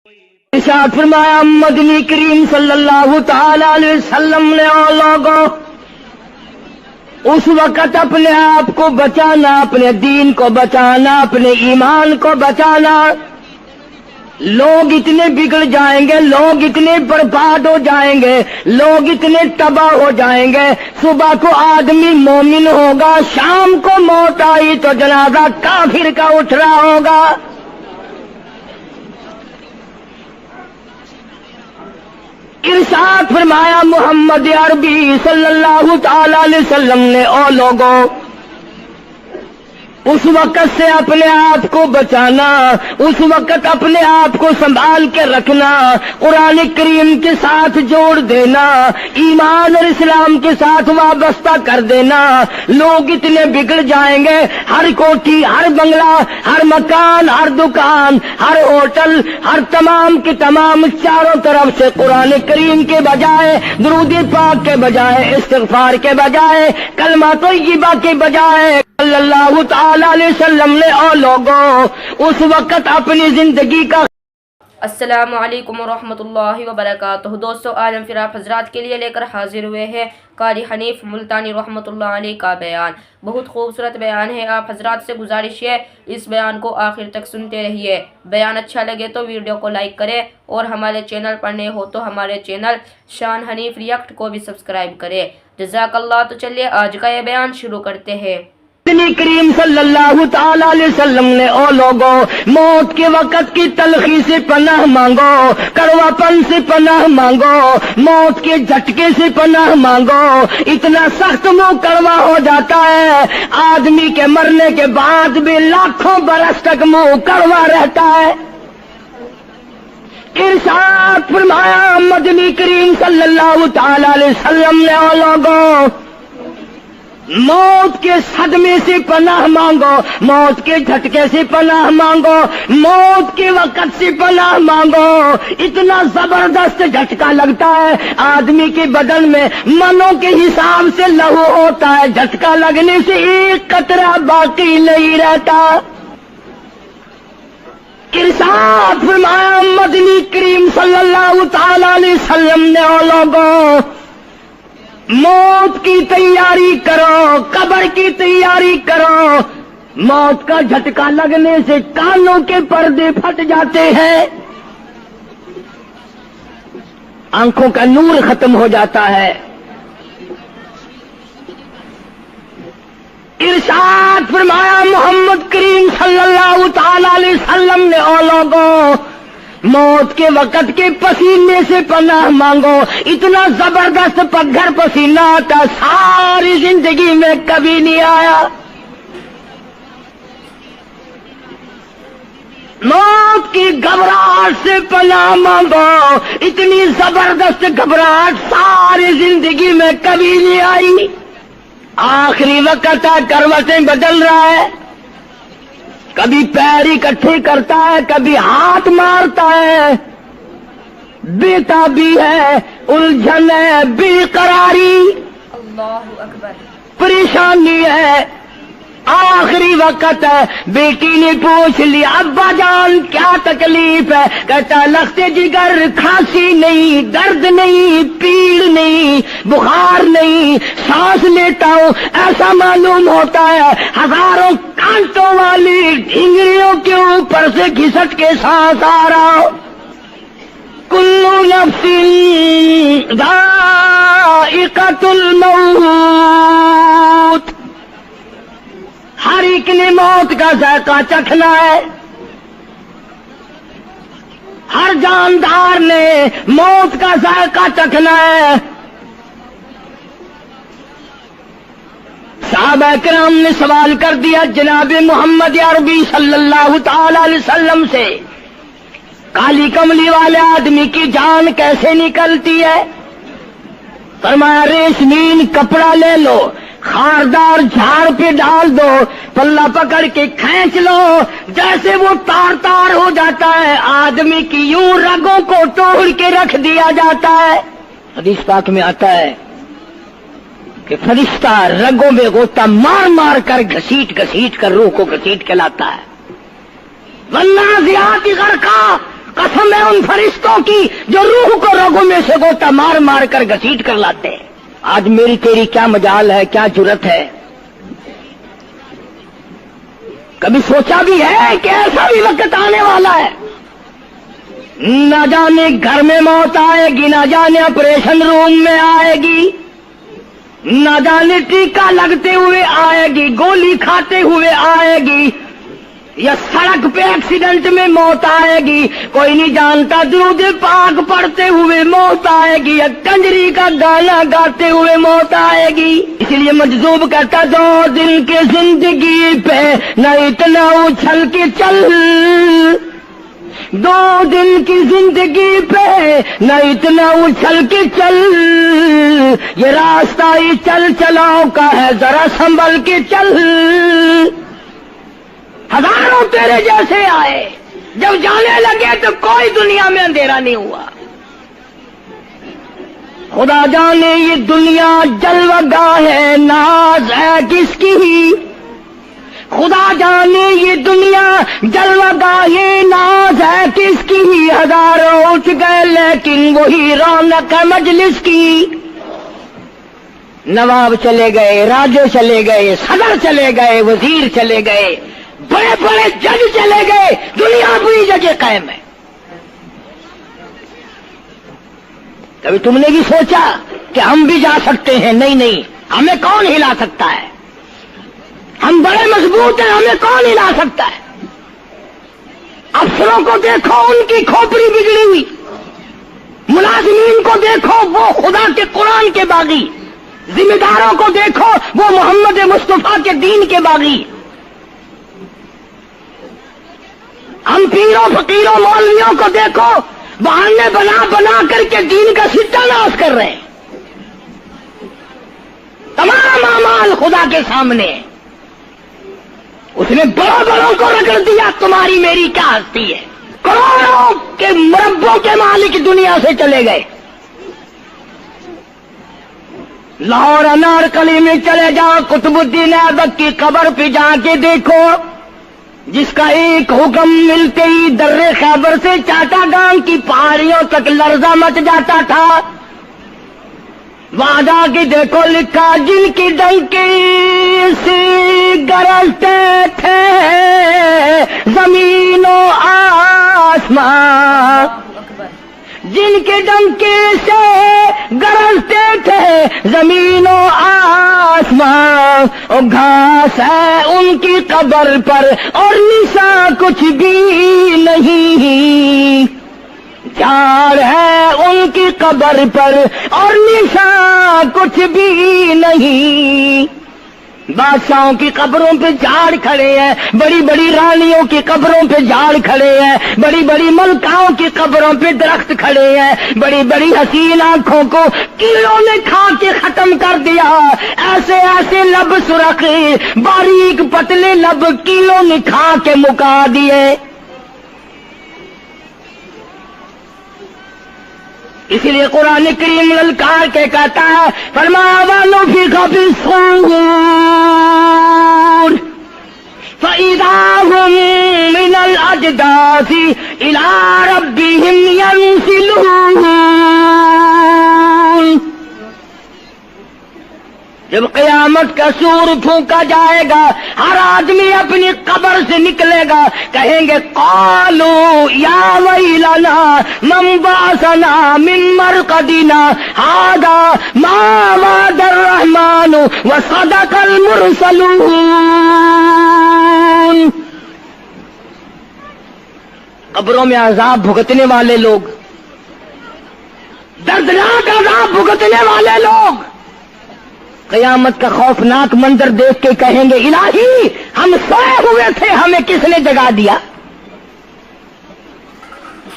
ارشاد فرمایا مدنی کریم صلی اللہ تعالی علیہ وسلم نے اور لوگوں اس وقت اپنے آپ کو بچانا، اپنے دین کو بچانا، اپنے ایمان کو بچانا. لوگ اتنے بگڑ جائیں گے، لوگ اتنے برباد ہو جائیں گے، لوگ اتنے تباہ ہو جائیں گے. صبح کو آدمی مومن ہوگا، شام کو موت آئی تو جنازہ کافر کا اٹھ رہا ہوگا. ارشاد فرمایا محمد عربی صلی اللہ تعالی علیہ وسلم نے او لوگوں اس وقت سے اپنے آپ کو بچانا، اس وقت اپنے آپ کو سنبھال کے رکھنا، قرآن کریم کے ساتھ جوڑ دینا، ایمان اور اسلام کے ساتھ وابستہ کر دینا. لوگ اتنے بگڑ جائیں گے، ہر کوٹھی، ہر بنگلہ، ہر مکان، ہر دکان، ہر ہوٹل، ہر تمام کے تمام چاروں طرف سے قرآن کریم کے بجائے، درود پاک کے بجائے، استغفار کے بجائے، کلمہ طیبہ کے بجائے صلی اللہ تعالی علیہ وسلم نے اور لوگوں اس وقت اپنی زندگی کا. السلام علیکم ورحمۃ اللہ وبرکاتہ. دوستو آج ہم پھر آپ حضرات کے لیے لے کر حاضر ہوئے ہیں قاری حنیف ملتانی رحمۃ اللہ علیہ کا بیان. بہت خوبصورت بیان ہے. آپ حضرات سے گزارش ہے اس بیان کو آخر تک سنتے رہیے. بیان اچھا لگے تو ویڈیو کو لائک کریں اور ہمارے چینل پر نئے ہو تو ہمارے چینل شان حنیف ریئیکٹ کو بھی سبسکرائب کریں. جزاک اللہ. تو چلیے آج کا یہ بیان شروع کرتے ہیں. نبی کریم صلی اللہ تعالی علیہ وسلم نے او لوگوں موت کے وقت کی تلخی سے پناہ مانگو، کڑوا پن سے پناہ مانگو، موت کے جھٹکے سے پناہ مانگو. اتنا سخت منہ کڑوا ہو جاتا ہے، آدمی کے مرنے کے بعد بھی لاکھوں برس تک منہ کڑوا رہتا ہے. ارشاد فرمایا مدنی کریم صلی اللہ تعالی علیہ وسلم نے او لوگوں موت کے صدمے سے پناہ مانگو، موت کے جھٹکے سے پناہ مانگو، موت کے وقت سے پناہ مانگو. اتنا زبردست جھٹکا لگتا ہے، آدمی کے بدن میں منوں کے حساب سے لہو ہوتا ہے، جھٹکا لگنے سے ایک قطرہ باقی نہیں رہتا. ارشاد فرمایا مدنی کریم صلی اللہ تعالی علیہ وسلم نے او لوگوں موت کی تیاری کرو، قبر کی تیاری کرو. موت کا جھٹکا لگنے سے کانوں کے پردے پھٹ جاتے ہیں، آنکھوں کا نور ختم ہو جاتا ہے. ارشاد فرمایا محمد کریم صلی اللہ تعالی علیہ وسلم نے او لوگوں موت کے وقت کے پسینے سے پناہ مانگو. اتنا زبردست پگھر پسینہ آتا ساری زندگی میں کبھی نہیں آیا. موت کی گھبراہٹ سے پناہ مانگو. اتنی زبردست گھبراہٹ ساری زندگی میں کبھی نہیں آئی. آخری وقت کروٹیں بدل رہا ہے، کبھی پیر اکٹھے کرتا ہے، کبھی ہاتھ مارتا ہے. بیٹا بھی ہے، الجھن ہے، بے قراری، اللہ اکبر، پریشانی ہے. آخری وقت ہے. بیٹی نے پوچھ لیا ابا جان کیا تکلیف ہے؟ کہتا لختے جگر، کھانسی نہیں، درد نہیں، پیڑ نہیں، بخار نہیں، سانس لیتا ہوں ایسا معلوم ہوتا ہے ہزاروں کانٹوں والی ڈھنگریوں کے اوپر سے گھسٹ کے سانس آ رہا ہو. کلو نفس ذائقۃ الموت، ہر ایک نے موت کا ذائقہ چکھنا ہے. ہر جاندار نے موت کا ذائقہ چکھنا ہے. صحابہ کرام نے سوال کر دیا جناب محمد عربی صلی اللہ تعالی علیہ وسلم سے، کالی کملی والے آدمی کی جان کیسے نکلتی ہے؟ فرمایا ریشمین کپڑا لے لو، خاردار جھاڑ پہ ڈال دو، پلہ پکڑ کے کھینچ لو، جیسے وہ تار تار ہو جاتا ہے آدمی کی یوں رگوں کو توڑ کے رکھ دیا جاتا ہے. حدیث پاک میں آتا ہے کہ فرشتہ رگوں میں غوطہ مار مار کر گھسیٹ گھسیٹ کر روح کو گھسیٹ کے لاتا ہے. والنازعات غرقا، قسم ہے ان فرشتوں کی جو روح کو رگوں میں سے گوتا مار مار کر گھسیٹ کر لاتے ہیں. آج میری تیری کیا مجال ہے, کیا جرت ہے؟ کبھی سوچا بھی ہے کہ ایسا بھی وقت آنے والا ہے, نہ جانے گھر میں موت آئے گی, نہ جانے آپریشن روم میں آئے گی, نہ جانے ٹیکا لگتے ہوئے آئے گی, گولی کھاتے ہوئے آئے گی, یا سڑک پہ ایکسیڈنٹ میں موت آئے گی, کوئی نہیں جانتا. درود پاک پڑھتے ہوئے موت آئے گی, یا کنجری کا گانا گاتے ہوئے موت آئے گی. اس لیے مجذوب کرتا 2 دن کی زندگی پہ نہ اتنا اچھل کے چل, 2 دن کی زندگی پہ نہ اتنا اچھل کے چل, یہ راستہ ہی چل چلاؤ کا ہے, ذرا سنبھل کے چل. ہزاروں تیرے جیسے آئے, جب جانے لگے تو کوئی دنیا میں اندھیرا نہیں ہوا. خدا جانے یہ دنیا جلوہ گاہ ہے, ناز ہے کس کی, خدا جانے یہ دنیا جلوہ گاہ ہے, ناز ہے کس کی. ہزاروں اٹھ گئے لیکن وہی رونق ہے مجلس کی. نواب چلے گئے, راجے چلے گئے, صدر چلے گئے, وزیر چلے گئے, بڑے بڑے جج چلے گئے, دنیا پوری جگہ قائم ہے. کبھی تم نے بھی سوچا کہ ہم بھی جا سکتے ہیں؟ نہیں نہیں, ہمیں کون ہلا سکتا ہے؟ ہم بڑے مضبوط ہیں, ہمیں کون ہلا سکتا ہے؟ افسروں کو دیکھو, ان کی کھوپڑی بگڑی ہوئی. ملازمین کو دیکھو, وہ خدا کے قرآن کے باغی. ذمہ داروں کو دیکھو, وہ محمد مصطفیٰ کے دین کے باغی. ہم پیروں فقیروں مولویوں کو دیکھو, بہانے بنا بنا کر کے دین کا ستہ ناش کر رہے ہیں. تمام اعمال خدا کے سامنے. اس نے بڑوں بڑوں کو رگڑ دیا, تمہاری میری کیا ہستی ہے. کروڑوں کے مربوں کے مالک دنیا سے چلے گئے. لاہور انارکلی میں چلے جاؤ, قطب الدین ایبک کی قبر پہ جا کے دیکھو, جس کا ایک حکم ملتے ہی در خیبر سے چاٹا گام کی پہاڑیوں تک لرزہ مچ جاتا تھا. وہاں جا کے دیکھو لکھا, جن کی ڈنکی سے گرجتے تھے زمین و آسمان, جن کے ڈنکے سے گرجتے تھے زمین و آسمان, اور گھاس ہے ان کی قبر پر اور نشان کچھ بھی نہیں. جھاڑ ہے ان کی قبر پر اور نشان کچھ بھی نہیں. بادشاہوں کی قبروں پہ جھاڑ کھڑے ہیں, بڑی بڑی رانیوں کی قبروں پہ جھاڑ کھڑے ہیں, بڑی بڑی ملکاؤں کی قبروں پہ درخت کھڑے ہیں. بڑی بڑی حسین آنکھوں کو کیڑوں نے کھا کے ختم کر دیا. ایسے ایسے لب سرخ, باریک پتلے لب کیڑوں نے کھا کے مکا دیے. اسی لیے قرآن کریم للکار کے کہتا ہے, فرمایا وَنُفِخَ فِي الصُّورِ فَإِذَا هُم مِّنَ الْأَجْدَاثِ إِلَىٰ رَبِّهِمْ يَنسِلُونَ. جب قیامت کا سور پھونکا جائے گا, ہر آدمی اپنی قبر سے نکلے گا, کہیں گے قالوا یا ویلنا من بعثنا من مرقدنا هذا ما وعد الرحمن وصدق المرسلون. قبروں میں عذاب بھگتنے والے لوگ, دردناک عذاب بھگتنے والے لوگ قیامت کا خوفناک منظر دیکھ کے کہیں گے الہی ہم سوئے ہوئے تھے, ہمیں کس نے جگا دیا.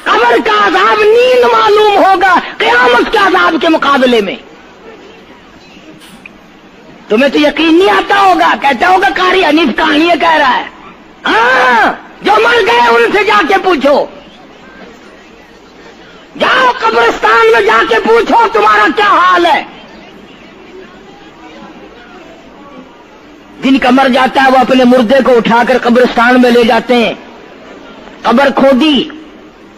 قبر کا عذاب نیند معلوم ہوگا قیامت کے عذاب کے مقابلے میں. تمہیں تو یقین نہیں آتا ہوگا, کہتا ہوگا قاری حنیف کہانیاں کہہ رہا ہے. ہاں, جو مر گئے ان سے جا کے پوچھو, جاؤ قبرستان میں جا کے پوچھو تمہارا کیا حال ہے. جن کا مر جاتا ہے وہ اپنے مردے کو اٹھا کر قبرستان میں لے جاتے ہیں. قبر کھودی,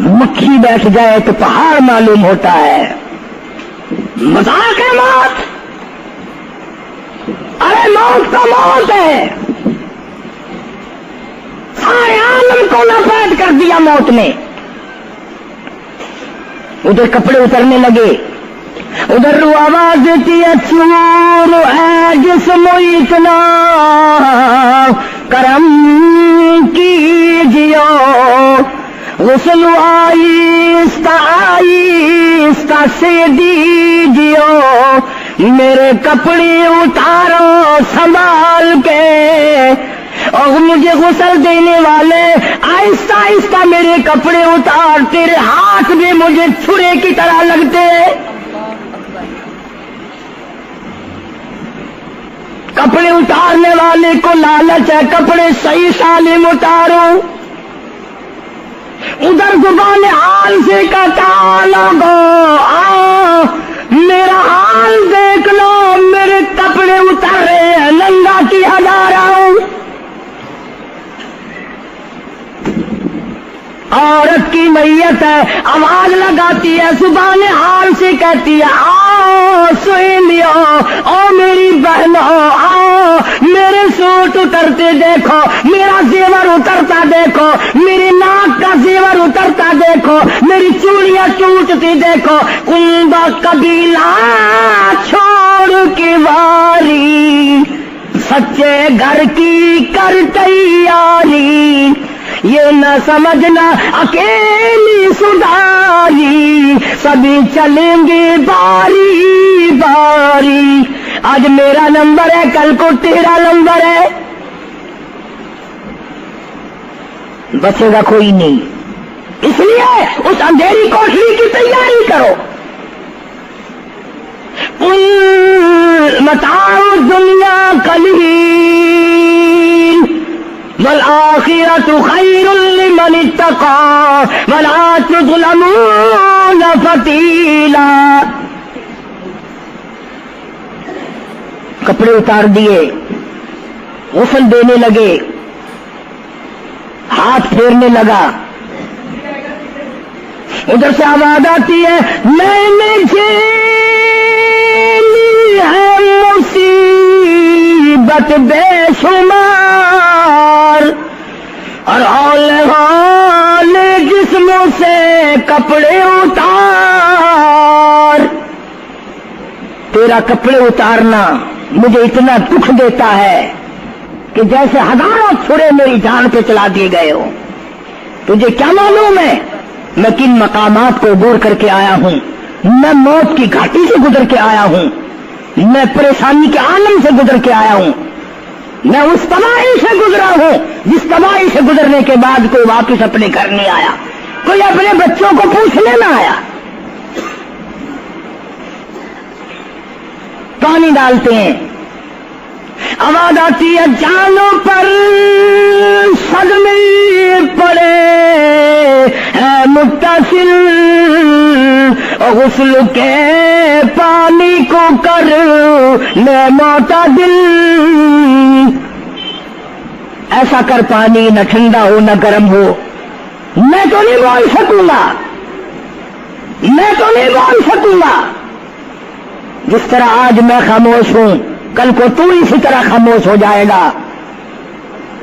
مکھی بیٹھ جائے تو پہاڑ معلوم ہوتا ہے. مذاق ہے موت. ارے موت تو موت ہے. سارے عالم کو ناپید کر دیا موت نے. ادھر کپڑے اترنے لگے, ادھر رو آواز دیتی ہے چور ہے جسم اتنا کرم کیجیو, غسل آہستہ آہستہ سے دیجیو, میرے کپڑے اتارو سنبھال کے, اور مجھے غسل دینے والے آہستہ آہستہ میرے کپڑے اتار, تیرے ہاتھ بھی مجھے چھرے کی طرح لگتے. کپڑے اتارنے والے کو لالچ ہے کپڑے صحیح سالم اتارو. ادھر زبان حال سے کہتا لوگو آؤ میرا حال دیکھ لو, میرے کپڑے اتر رہے ہیں, ننگا کیا جا رہا ہوں. عورت کی میت ہے, آواز لگاتی ہے, زبان حال سے کہتی ہے آؤ سہیلیو, او میری بہنوں آؤ, میرے سوٹ اترتے دیکھو, میرا زیور اترتا دیکھو, میری ناک کا زیور اترتا دیکھو, میری چوڑیاں ٹوٹتی دیکھو. کنبا قبیلہ چھوڑ کے واری, سچے گھر کی کر تیاری, یہ نہ سمجھنا اکیلی سدھاری, سبھی چلیں گے باری باری. آج میرا نمبر ہے, کل کو تیرا نمبر ہے, بچے گا کوئی نہیں. اس لیے اس اندھیری کوٹری کی تیاری کرو. متاع دنیا قلیل والآخرۃ خیر لمن اتقى ولا تظلمون فتیلا. کپڑے اتار دیے, غسل دینے لگے, ہاتھ پھیرنے لگا. ادھر سے آواز آتی ہے میں نے جھیلی ہے مصیبت بے شمار, اور ہول جسموں سے کپڑے اتار. تیرا کپڑے اتارنا مجھے اتنا دکھ دیتا ہے کہ جیسے ہزاروں چھڑے میری جان پہ چلا دیے گئے ہو. تجھے کیا معلوم ہے میں کن مقامات کو عبور کر کے آیا ہوں, میں موت کی گھاٹی سے گزر کے آیا ہوں, میں پریشانی کے عالم سے گزر کے آیا ہوں, میں اس تباہی سے گزرا ہوں جس تباہی سے گزرنے کے بعد کوئی واپس اپنے گھر نہیں آیا, کوئی اپنے بچوں کو پوچھنے نہ آیا. پانی ڈالتے ہیں, آواز آتی ہے جانوں پر صدمے پڑے ہے متصل, غسل کے پانی کو کر لے معتدل. ایسا کر پانی نہ ٹھنڈا ہو نہ گرم ہو. میں تو نہیں بول سکوں گا, میں تو نہیں بول سکوں گا. جس طرح آج میں خاموش ہوں کل کو تو اسی طرح خاموش ہو جائے گا.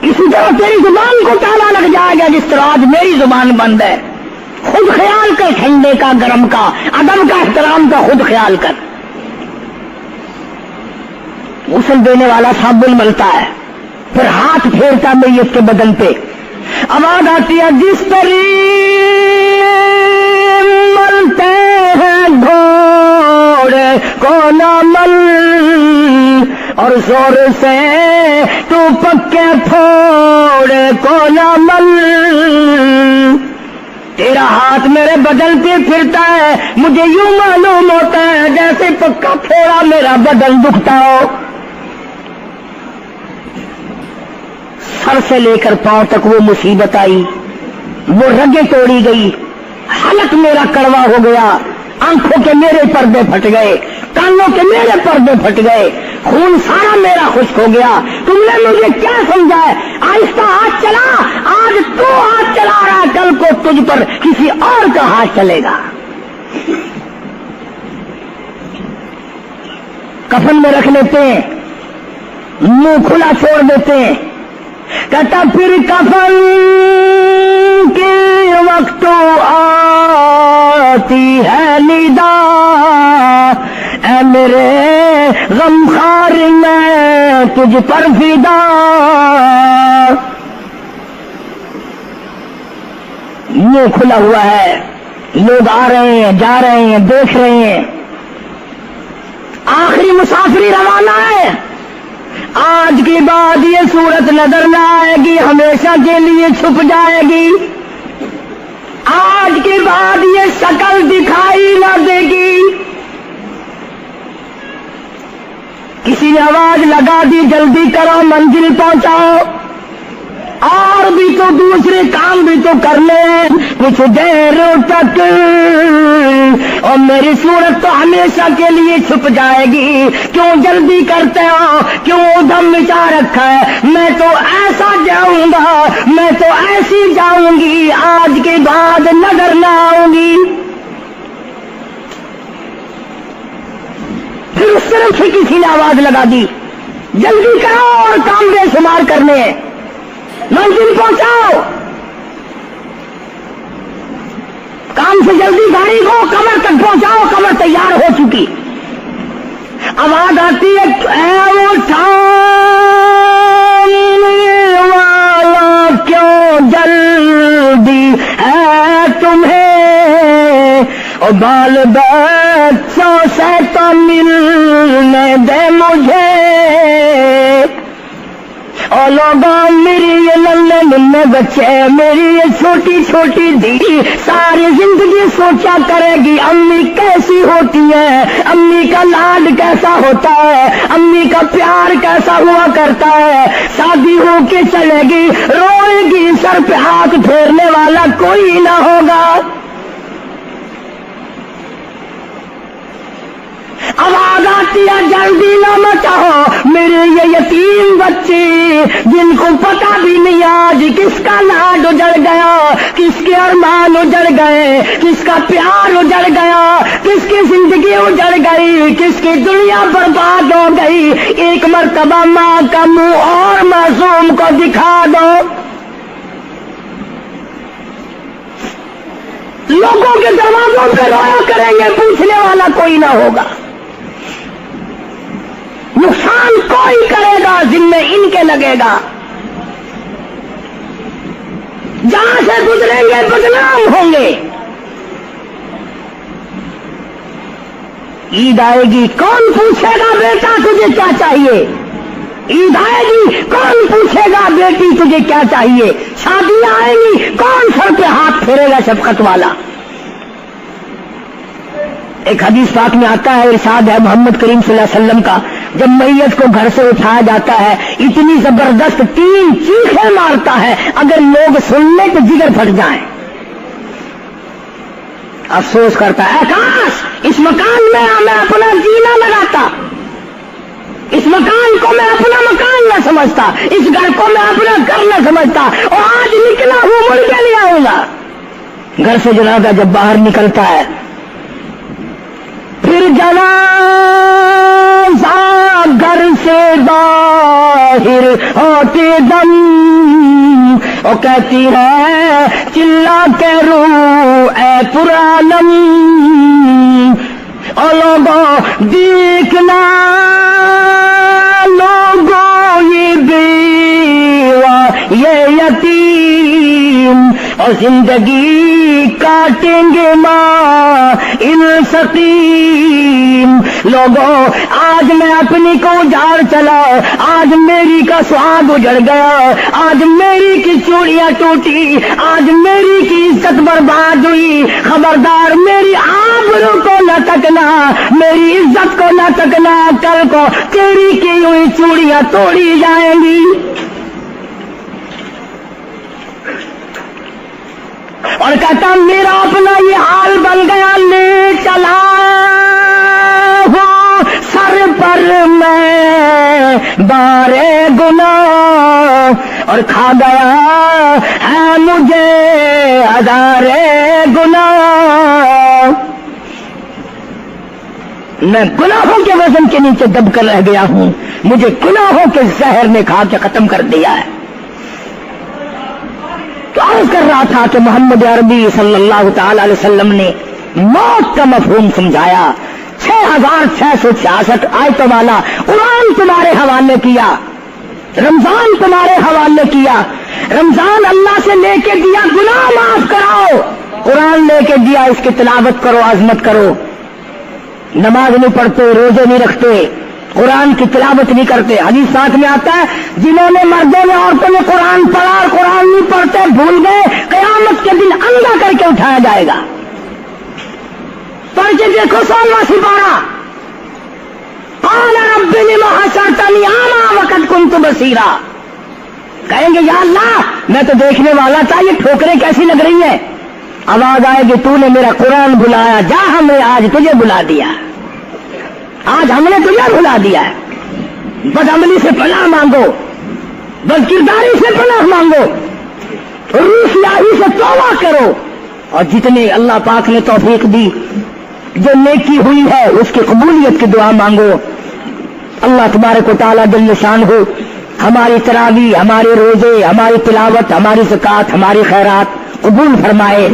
اسی طرح تیری زبان کو تالا لگ جائے گا جس طرح آج میری زبان بند ہے. خود خیال کر, ٹھنڈے کا گرم کا ادب کا احترام کا خود خیال کر. غسل دینے والا صابن ملتا ہے, پھر ہاتھ پھیرتا میت کے بدن پہ. آواز آتی ہے جس طرح ملتے ہیں گھوڑے کو نہ مل, اور زور سے تو پکے پھوڑے کو نہ مل. تیرا ہاتھ میرے بدن پہ پھرتا ہے, مجھے یوں معلوم ہوتا ہے جیسے پکا پھوڑا میرا بدن دکھتا ہو. سر سے لے کر پاؤں تک وہ مصیبت آئی, وہ رگیں توڑی گئی, حلق میرا کڑوا ہو گیا, آنکھوں کے میرے پردے پھٹ گئے, کانوں کے میرے پردے پھٹ گئے, خون سارا میرا خشک ہو گیا، تم نے مجھے کیا سمجھا ہے؟ آہستہ ہاتھ چلا، آج تو ہاتھ چلا رہا، کل کو تجھ پر کسی اور کا ہاتھ چلے گا۔ کفن میں رکھ لیتے ہیں، منہ کھلا چھوڑ دیتے ہیں، کہتا پھر کفن کے وقت آتی ہے ندا، اے میرے غمخوار میں تجھ پر فدا۔ منہ کھلا ہوا ہے، لوگ آ رہے ہیں، جا رہے ہیں، دیکھ رہے ہیں، آخری مسافری روانہ ہے۔ آج کے بعد یہ صورت نظر نہ آئے گی، ہمیشہ کے لیے چھپ جائے گی۔ آج کے بعد یہ شکل دکھائی نہ دے گی۔ کسی نے آواز لگا دی، جلدی کرو، منزل پہنچاؤ، اور بھی تو دوسرے کام بھی تو کرنے ہیں، کچھ دیر تک اور میری صورت تو ہمیشہ کے لیے چھپ جائے گی۔ کیوں جلدی کرتے ہو؟ کیوں ادھم مچا رکھا ہے؟ میں تو ایسا جاؤں گا، میں تو ایسی جاؤں گی، آج کے بعد نظر نہ آؤں گی۔ پھر اس طرف سے کسی نے آواز لگا دی، جلدی کرو اور کام بے شمار کرنے ہیں، منزل پہنچاؤ، کام سے جلدی گاڑی کو قبر تک پہنچاؤ، قبر تیار ہو چکی۔ آواز آتی ہے، اے وہ والا کیوں جلدی ہے تمہیں، اور بال بچوں سے تو ملنے دے مجھے، اور لوگوں میری یہ ننھے ننھے بچے، میری یہ چھوٹی چھوٹی دھی ساری زندگی سوچا کرے گی امی کیسی ہوتی ہے، امی کا لاڈ کیسا ہوتا ہے، امی کا پیار کیسا ہوا کرتا ہے۔ شادی ہو کے چلے گی، روئے گی، سر پہ ہاتھ پھیرنے والا کوئی نہ ہوگا۔ آواز آتی ہے، جلدی نہ مچاؤ، میرے یہ یتیم بچے جن کو پتہ بھی نہیں آج کس کا لاڈ اجڑ گیا، کس کے ارمان اجڑ گئے، کس کا پیار اجڑ گیا، کس کی زندگی اجڑ گئی، کس کی دنیا برباد ہو گئی۔ ایک مرتبہ ماں کا منہ اور معصوم کو دکھا دو، لوگوں کے دروازوں پہ رویا کریں گے، پوچھنے والا کوئی نہ ہوگا، نقصان کوئی کرے گا، ذمہ ان کے لگے گا، جہاں سے گزریں گے بدنام ہوں گے۔ عید آئے گی، کون پوچھے گا بیٹا تجھے کیا چاہیے؟ عید آئے گی، کون پوچھے گا بیٹی تجھے کیا چاہیے؟ شادیاں آئیں گی، کون سر پہ ہاتھ پھیرے گا شفقت والا؟ ایک حدیث پاک میں آتا ہے، ارشاد ہے محمد کریم صلی اللہ علیہ وسلم کا، جب میت کو گھر سے اٹھایا جاتا ہے اتنی زبردست 3 چیخیں مارتا ہے، اگر لوگ سن لیں تو جگر پھٹ جائیں۔ افسوس کرتا ہے، کاش اس مکان میں میں اپنا جینا لگاتا، اس مکان کو میں اپنا مکان نہ سمجھتا، اس گھر کو میں اپنا گھر نہ سمجھتا، اور آج نکلا ہوں مڑ کے لے آؤں گا۔ گھر سے جنازہ جب باہر نکلتا ہے، پھر جنازہ گھر سے باہر ہوتے دم، وہ کہتی ہے چلا کے رو اے پرانم، اور لوگوں دیکھنا، لوگوں یہ بیوہ یہ یتیم، اور زندگی کاٹیں گے ماں ان سقیم۔ لوگوں آج میں اپنی کو اجاڑ چلا، آج میری کا سہاگ اجڑ گیا، آج میری کی چوڑیاں ٹوٹی، آج میری کی عزت برباد ہوئی، خبردار میری آبرو کو نہ تکنا، میری عزت کو نہ تکنا، کل کو تیری کی ہوئی چوڑیاں توڑی جائیں گی۔ اور کہتا میرا اپنا یہ حال بن گیا، لے چلا ہوں سر پر میں بارے گناہ اور کھا گیا ہے مجھے ہزارے گناہ. میں گناہوں کے وزن کے نیچے دب کر رہ گیا ہوں, مجھے گناہوں کے زہر نے کھا کے ختم کر دیا ہے. تو عرض کر رہا تھا کہ محمد عربی صلی اللہ تعالی علیہ وسلم نے موت کا مفہوم سمجھایا. 6666 آیتوں والا قرآن تمہارے حوالے کیا, رمضان تمہارے حوالے کیا. رمضان اللہ سے لے کے دیا گناہ معاف کراؤ, قرآن لے کے دیا اس کی تلاوت کرو, عظمت کرو. نماز نہیں پڑھتے, روزے نہیں رکھتے, قرآن کی تلاوت نہیں کرتے. حدیث ساتھ میں آتا ہے جنہوں نے مردوں نے عورتوں نے قرآن پڑھا اور قرآن نہیں پڑھتے بھول گئے, قیامت کے دن اندھا کر کے اٹھایا جائے گا. پڑھ کے دیکھو 16واں سپارہ, قال رب لم حشرتنی اعمی وقد كنت بصیرا. کہیں گے یا اللہ میں تو دیکھنے والا تھا, یہ ٹھوکریں کیسی لگ رہی ہیں. آواز آئے گی تو نے میرا قرآن بلایا, جا ہم نے آج تجھے بلا دیا, آج ہم نے تجھے بلا دیا ہے. بدعملی سے پناہ مانگو, بدکرداری سے پناہ مانگو, روسیاہی سے توبہ کرو, اور جتنے اللہ پاک نے توفیق دی جو نیکی ہوئی ہے اس کی قبولیت کی دعا مانگو. اللہ تبارک و تعالیٰ جل شان ہو ہماری تراویح, ہمارے روزے, ہماری تلاوت, ہماری زکوٰۃ, ہماری خیرات قبول فرمائے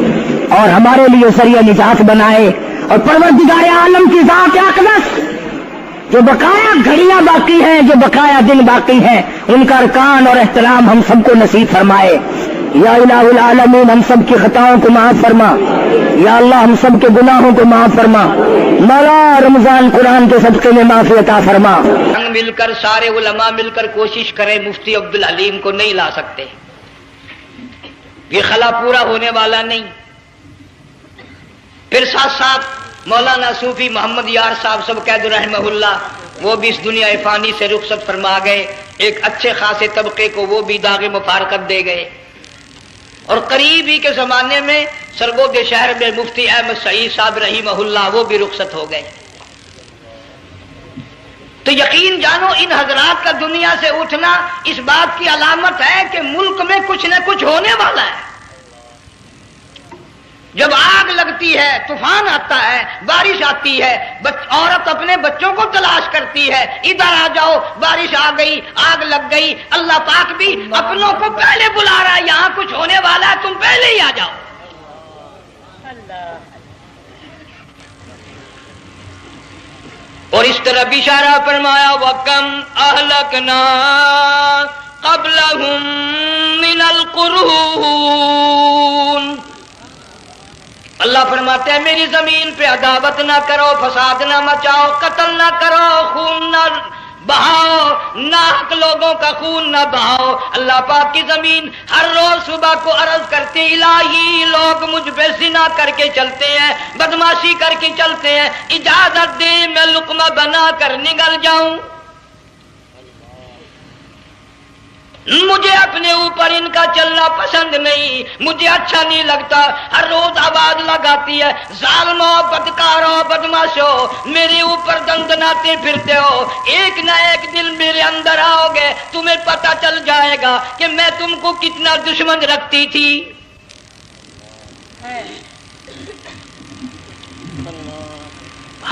اور ہمارے لیے ذریعہ نجات بنائے. اور پروردگار عالم کی ذات اقدس جو بقایا گھڑیاں باقی ہیں, جو بقایا دن باقی ہیں, ان کا ارکان اور احترام ہم سب کو نصیب فرمائے. یا الہ العالمین ہم سب کی خطاؤں کو معاف فرما, یا اللہ ہم سب کے گناہوں کو معاف فرما. مولا رمضان قرآن کے صدقے میں معافی عطا فرما. مل کر سارے علماء مل کر کوشش کریں, مفتی عبدالحلیم کو نہیں لا سکتے, یہ خلا پورا ہونے والا نہیں. پھر ساتھ ساتھ مولانا صوفی محمد یار صاحب سب قید رحمہ اللہ, وہ بھی اس دنیا فانی سے رخصت فرما گئے. ایک اچھے خاصے طبقے کو وہ بھی داغ مفارقت دے گئے. اور قریب ہی کے زمانے میں سرگود شہر میں مفتی احمد سعید صاحب رحمہ اللہ وہ بھی رخصت ہو گئے. تو یقین جانو ان حضرات کا دنیا سے اٹھنا اس بات کی علامت ہے کہ ملک میں کچھ نہ کچھ ہونے والا ہے. جب آگ لگتی ہے, طوفان آتا ہے, بارش آتی ہے, عورت اپنے بچوں کو تلاش کرتی ہے, ادھر آ جاؤ, بارش آ گئی, آگ لگ گئی, اللہ پاک بھی اپنوں کو پہلے بلا رہا ہے, یہاں کچھ ہونے والا ہے, تم پہلے ہی آ جاؤ. اور اس طرح اشارہ فرمایا وَكَمْ أَهْلَكْنَا قَبْلَهُمْ مِنَ الْقُرُونِ. اللہ فرماتے ہیں میری زمین پہ عداوت نہ کرو, فساد نہ مچاؤ, قتل نہ کرو, خون نہ بہاؤ, ناحق لوگوں کا خون نہ بہاؤ. اللہ پاک کی زمین ہر روز صبح کو عرض کرتی الہی لوگ مجھ پہ زنا کر کے چلتے ہیں, بدماشی کر کے چلتے ہیں, اجازت دے میں لقمہ بنا کر نگل جاؤں. مجھے اپنے اوپر ان کا چلنا پسند نہیں, مجھے اچھا نہیں لگتا. ہر روز آواز لگاتی ہے ظالمو, بدکارو, بدماشو, میرے اوپر دندناتے پھرتے ہو, ایک نہ ایک دن میرے اندر آؤ گے, تمہیں پتہ چل جائے گا کہ میں تم کو کتنا دشمن رکھتی تھی.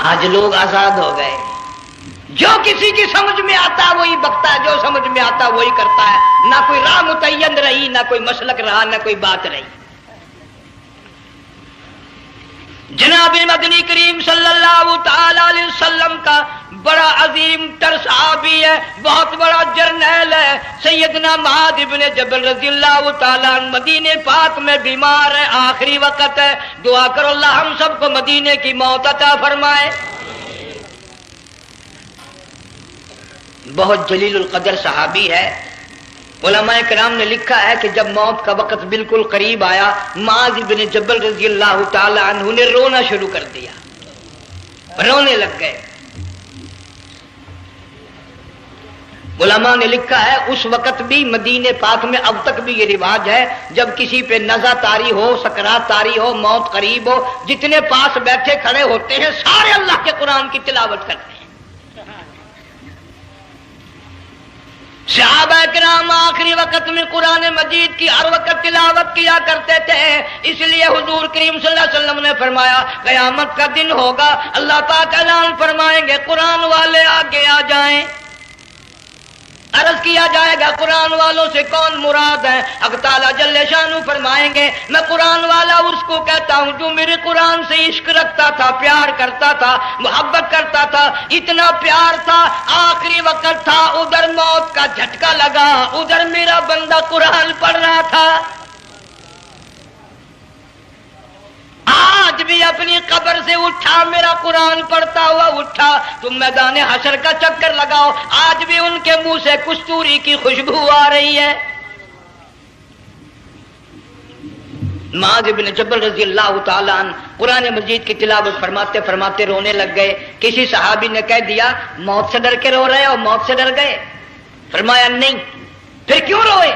آج لوگ آزاد ہو گئے, جو کسی کی سمجھ میں آتا ہے وہی بکتا ہے, جو سمجھ میں آتا ہے وہی کرتا ہے. نہ کوئی راہ متعین رہی, نہ کوئی مسلک رہا, نہ کوئی بات رہی. جناب مدنی کریم صلی اللہ تعالی علیہ وسلم کا بڑا عظیم تر صحابی ہے, بہت بڑا جرنیل ہے, سیدنا معاذ ابن جبل رضی اللہ تعالی عنہ مدینے پاک میں بیمار ہے, آخری وقت ہے. دعا کرو اللہ ہم سب کو مدینے کی موت عطا فرمائے. بہت جلیل القدر صحابی ہے. علماء کرام نے لکھا ہے کہ جب موت کا وقت بالکل قریب آیا, معاذ بن جبل رضی اللہ تعالی عنہ نے رونا شروع کر دیا, رونے لگ گئے. علماء نے لکھا ہے اس وقت بھی مدینے پاک میں اب تک بھی یہ رواج ہے, جب کسی پہ نزع طاری ہو, سکرات طاری ہو, موت قریب ہو, جتنے پاس بیٹھے کھڑے ہوتے ہیں سارے اللہ کے قرآن کی تلاوت کرتے ہیں. صحابہ کرام آخری وقت میں قرآن مجید کی ہر وقت تلاوت کیا کرتے تھے، اس لیے حضور کریم صلی اللہ علیہ وسلم نے فرمایا قیامت کا دن ہوگا، اللہ پاک اعلان فرمائیں گے قرآن والے آگے آ جائیں۔ عرض کیا جائے گا قرآن والوں سے کون مراد ہے؟ حق تعالیٰ جل شانہ فرمائیں گے میں قرآن والا اس کو کہتا ہوں جو میرے قرآن سے عشق رکھتا تھا، پیار کرتا تھا، محبت کرتا تھا، اتنا پیار تھا آخری وقت تھا، ادھر موت کا جھٹکا لگا، ادھر میرا بندہ قرآن پڑھ رہا تھا، آج بھی اپنی قبر سے اٹھا میرا قرآن پڑھتا ہوا اٹھا، تم میدان حشر کا چکر لگاؤ، آج بھی ان کے منہ سے کستوری کی خوشبو آ رہی ہے۔ معاذ بن جبل رضی اللہ تعالیٰ عنہ قرآن مجید کی تلاوت فرماتے فرماتے رونے لگ گئے، کسی صحابی نے کہہ دیا موت سے ڈر کے رو رہے ہو، موت سے ڈر گئے؟ فرمایا نہیں۔ پھر کیوں روئے؟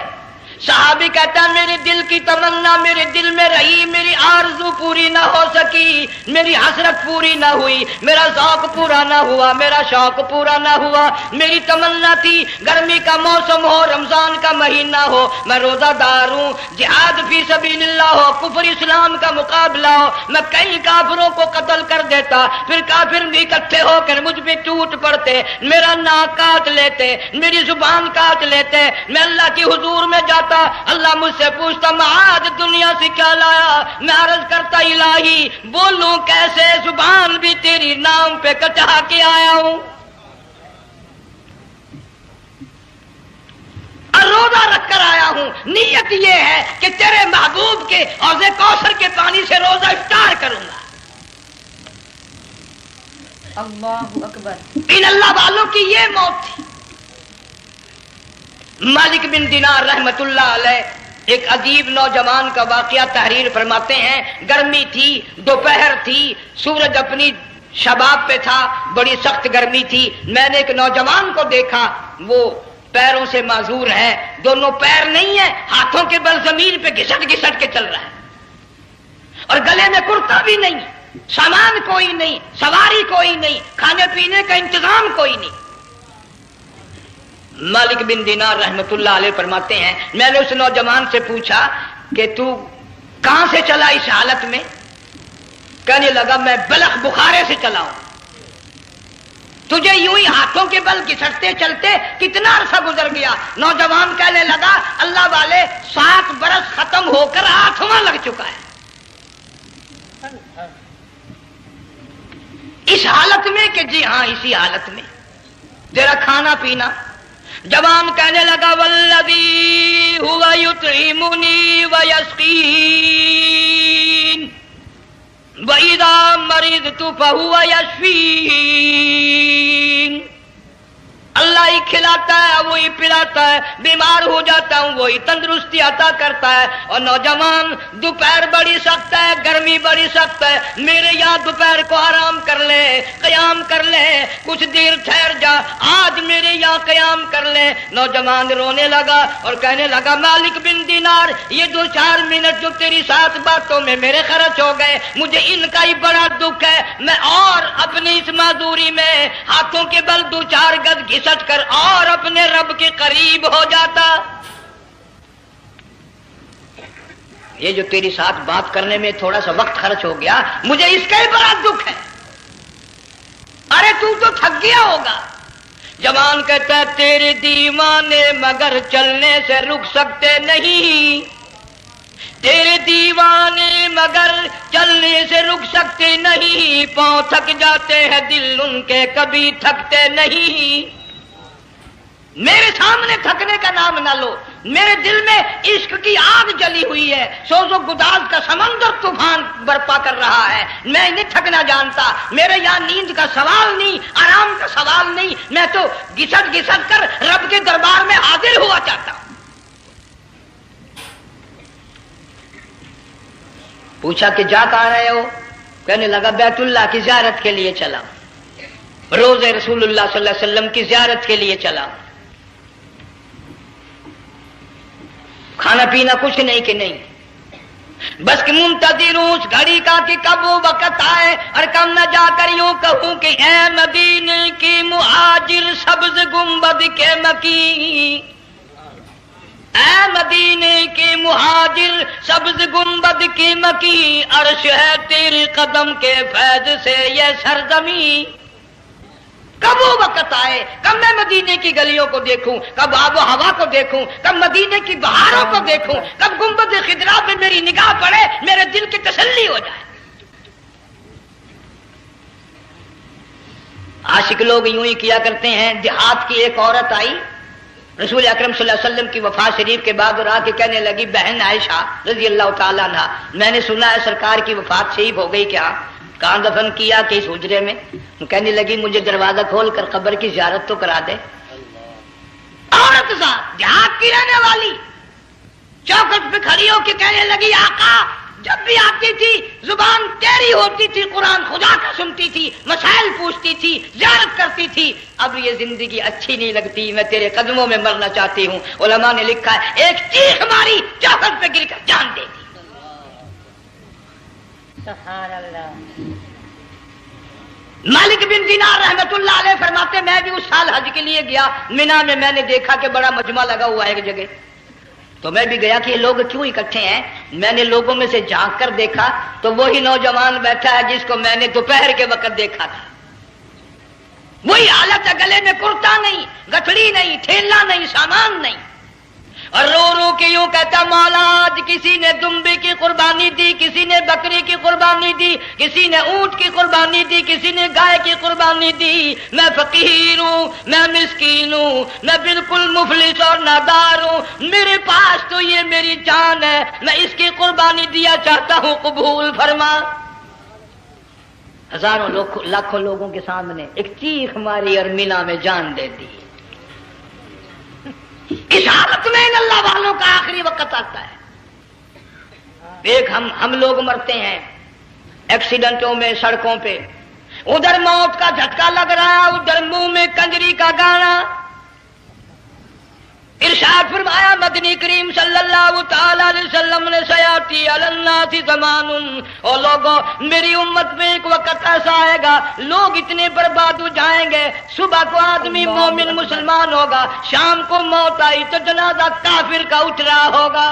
صحابی کہتا ہے میرے دل کی تمنا میرے دل میں رہی، میری آرزو پوری نہ ہو سکی، میری حسرت پوری نہ ہوئی، میرا ذوق پورا نہ ہوا، میرا شوق پورا نہ ہوا، میری تمنا تھی گرمی کا موسم ہو، رمضان کا مہینہ ہو، میں روزہ دار ہوں، جہاد فی سبیل اللہ ہو، کفر اسلام کا مقابلہ ہو، میں کئی کافروں کو قتل کر دیتا، پھر کافر بھی اکٹھے ہو کر مجھ پہ ٹوٹ پڑتے، میرا ناک کاٹ لیتے، میری زبان کاٹ لیتے، میں اللہ کی حضور میں جاتا، اللہ مجھ سے پوچھتا معاذ دنیا سے کیا لایا؟ میں عرض کرتا الہی بولوں کیسے، زبان بھی تیری نام پہ کٹا کے آیا ہوں، اور روزہ رکھ کر آیا ہوں، نیت یہ ہے کہ تیرے محبوب کے حوض کوثر کے پانی سے روزہ افطار کروں گا۔ اللہ اکبر۔ ان اللہ والوں کی یہ موت تھی۔ مالک بن دینار رحمت اللہ علیہ ایک عجیب نوجوان کا واقعہ تحریر فرماتے ہیں، گرمی تھی، دوپہر تھی، سورج اپنی شباب پہ تھا، بڑی سخت گرمی تھی، میں نے ایک نوجوان کو دیکھا، وہ پیروں سے معذور ہے، دونوں پیر نہیں ہیں، ہاتھوں کے بل زمین پہ گھسٹ گھسٹ کے چل رہا ہے، اور گلے میں کرتا بھی نہیں، سامان کوئی نہیں، سواری کوئی نہیں، کھانے پینے کا انتظام کوئی نہیں۔ مالک بن دینار رحمت اللہ علیہ فرماتے ہیں میں نے اس نوجوان سے پوچھا کہ تو کہاں سے چلا اس حالت میں؟ کہنے لگا میں بلخ بخارے سے چلا ہوں۔ تجھے یوں ہی ہاتھوں کے بل گھسٹتے چلتے کتنا عرصہ گزر گیا؟ نوجوان کہنے لگا اللہ والے 7 برس ختم ہو کر 8واں لگ چکا ہے، اس حالت میں کہ جی ہاں اسی حالت میں، تیرا کھانا پینا۔ جوان کہنے لگا والذی ہوا یطعمنی ویسقین وَإِذَا مَرِضْتُ فَهُوَ يَشْفِينِ، اللہ ہی کھلاتا ہے وہی پلاتا ہے، بیمار ہو جاتا ہوں وہی تندرستی عطا کرتا ہے۔ اور نوجوان دوپہر بڑی سخت ہے، گرمی بڑی سخت ہے، میرے یہاں دوپہر کو آرام کر لے، قیام کر لے، کچھ دیر ٹھہر جا، آج میرے یہاں قیام کر لے۔ نوجوان رونے لگا اور کہنے لگا مالک بن دینار یہ 2-4 منٹ جو تیری ساتھ باتوں میں میرے خرچ ہو گئے، مجھے ان کا ہی بڑا دکھ ہے، میں اور اپنی اس معذوری میں ہاتھوں کے بل 2-4 گز گھسٹ کر اور اپنے رب کے قریب ہو جاتا۔ یہ جو تیری ساتھ بات کرنے میں تھوڑا سا وقت خرچ ہو گیا، مجھے اس کا ہی بڑا دکھ ہے، ارے تو تھک گیا ہوگا۔ جوان کہتا ہے تیرے دیوانے مگر چلنے سے رک سکتے نہیں، تیرے دیوانے مگر چلنے سے رک سکتے نہیں، پاؤں تھک جاتے ہیں دل ان کے کبھی تھکتے نہیں۔ میرے سامنے تھکنے کا نام نہ لو، میرے دل میں عشق کی آگ جلی ہوئی ہے، سوز و گداز کا سمندر طوفان برپا کر رہا ہے، میں نہیں تھکنا جانتا، میرے یہاں نیند کا سوال نہیں، آرام کا سوال نہیں، میں تو گھسٹ گھسٹ کر رب کے دربار میں حاضر ہوا چاہتا ہوں۔ پوچھا کہ جا کہاں رہے ہو؟ کہنے لگا بیت اللہ کی زیارت کے لیے چلا، روز رسول اللہ صلی اللہ علیہ وسلم کی زیارت کے لیے چلا، کھانا پینا کچھ نہیں کہ نہیں، بس کہ منتظر ہوں اس گھڑی کا کہ کب وہ وقت آئے اور کب نہ جا کر یوں کہوں کہ اے مدینے کی مہاجر سبز گنبد کے مکی، اے مدینے کے مہاجر سبز گنبد کی مکی، عرش ہے تیرے قدم کے فیض سے یہ سرزمین۔ کب وہ وقت آئے، کب میں مدینے کی گلیوں کو دیکھوں، کب آب و ہوا کو دیکھوں، کب مدینے کی بہاروں کو دیکھوں، کب گنبد خضرا پہ میری نگاہ پڑے، میرے دل کی تسلی ہو جائے۔ عاشق لوگ یوں ہی کیا کرتے ہیں۔ دیہات کی ایک عورت آئی رسول اکرم صلی اللہ علیہ وسلم کی وفات شریف کے بعد اور آ کے کہنے لگی، بہن عائشہ رضی اللہ تعالیٰ عنہا، میں نے سنا ہے سرکار کی وفات شریف ہو گئی، کیا کہاں دفن کیا کہ اس حجرے میں؟ کہنے لگی مجھے دروازہ کھول کر قبر کی زیارت تو کرا دے۔ عورت صاحب دیہات کی رہنے والی چوکھٹ پہ کھڑی ہو کے کہنے لگی، آقا جب بھی آتی تھی زبان تیری ہوتی تھی، قرآن خدا کا سنتی تھی، مسائل پوچھتی تھی، زیارت کرتی تھی، اب یہ زندگی اچھی نہیں لگتی، میں تیرے قدموں میں مرنا چاہتی ہوں۔ علماء نے لکھا ہے ایک چیخ ماری، چوکھٹ پہ گر کر جان دے دی۔ سبحان اللہ۔ مالک بن دینار رحمت اللہ علیہ فرماتے میں بھی اس سال حج کے لیے گیا، مینا میں میں نے دیکھا کہ بڑا مجمع لگا ہوا ہے ایک جگہ، تو میں بھی گیا کہ یہ لوگ کیوں اکٹھے ہیں۔ میں نے لوگوں میں سے جھانک کر دیکھا تو وہی نوجوان بیٹھا ہے جس کو میں نے دوپہر کے وقت دیکھا تھا، وہی حالت ہے، گلے میں کرتا نہیں، گٹھڑی نہیں، تھیلا نہیں، سامان نہیں، اور رو رو کے یوں کہتا، مولا آج کسی نے دمبے کی قربانی دی، کسی نے بکری کی قربانی دی، کسی نے اونٹ کی قربانی دی، کسی نے گائے کی قربانی دی، میں فقیر ہوں، میں مسکین ہوں، میں بالکل مفلس اور نادار ہوں، میرے پاس تو یہ میری جان ہے، میں اس کی قربانی دیا چاہتا ہوں، قبول فرما۔ ہزاروں لاکھوں لوگوں کے سامنے ایک چیخ ماری اور مینا میں جان دے دی۔ اس حالت میں ان اللہ والوں کا آخری وقت آتا ہے۔ ایک ہم لوگ مرتے ہیں ایکسیڈنٹوں میں، سڑکوں پہ، ادھر موت کا جھٹکا لگ رہا ہے، ادھر منہ میں کنجری کا گانا۔ ارشاد فرمایا مدنی کریم صلی اللہ تعالی علیہ وسلم نے، سیاتی علی الناس زمان، اور لوگوں میری امت میں ایک وقت ایسا آئے گا لوگ اتنے برباد ہو جائیں گے، صبح کو آدمی مومن مسلمان ہوگا، شام کو موت آئی تو جنازہ کافر کا اٹھ رہا ہوگا۔